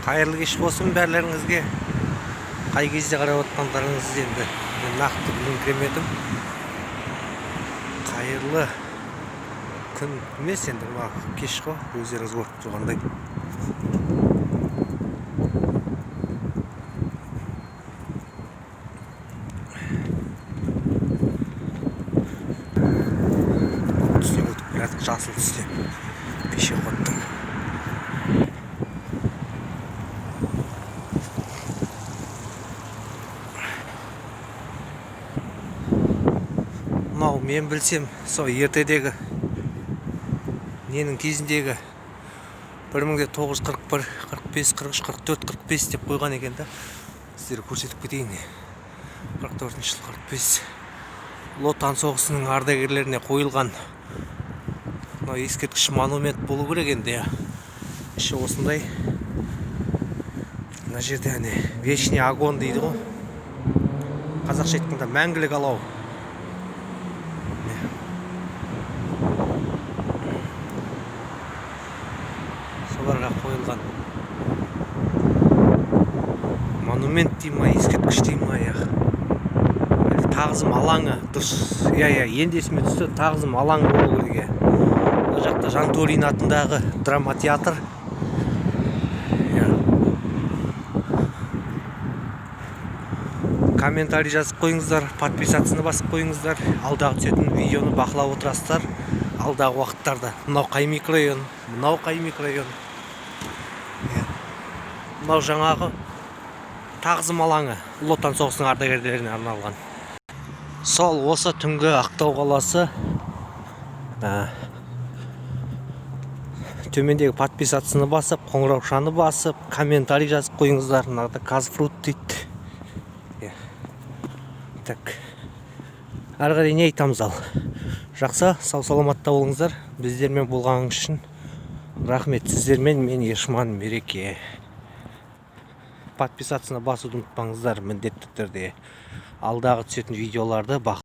Қайырлы кеш болсын бәрлеріңізге. Қай кезде қарап отқандарыңыз енді мен нақты біліңкіремедім. Қайырлы күн емес енді мына кеш қой, өздеріңіз көріп тұрғандай. Түсіне өтіп келатық, жасыл түсте пешеходтың. Мынау мен білсем, сол ертедегі ненің кезіндегі 1941, 45, 43, 44, 45 деп қойған екен да. Сіздерге көрсетіп кетейін. 44 жыл 45. Ұлы Отан соғысының ардагерлеріне қойылған мынау ескерткіш монумент болу керек енді. Іші осындай. Мына жерде вечный огонь дейді ғой. Қазақша айтқанда мәңгілік алау. Соларға қойылған монумент дей ма, ескерткіш дей ма, тағзым алаңы дұрыс. Енді есіме түсті, тағзым алаңы болу керек. Бұл жақта Жантөрин атындағы драма театр. Комментарий жазып қойыңыздар, подписацияны басып қойыңыздар. Алдағы түсетін видеоны бақылап отырасыздар. Алдағы уақыттарда мынау қай микрорайон, мынау қай микрорайон. Мынау жаңағы тағзым алаңы, Ұлы Отан соғысының ардагерлеріне арналған. Сол осы түнгі Ақтау қаласы. Төмендегі подписацияны басып, қоңыраушаны басып, комментарий жазып қойыңыздар. Мынада Казфрут дейді. Так. Әрі қарай не айтамыз ал? Жақсы, сау саламатта болыңыздар. Біздермен болғаныңыз үшін рахмет. Сіздермен мен Ешман Мереке. Подписацияны басуды ұмытпаңыздар, міндетті түрде. Алдағы түсетін видеоларды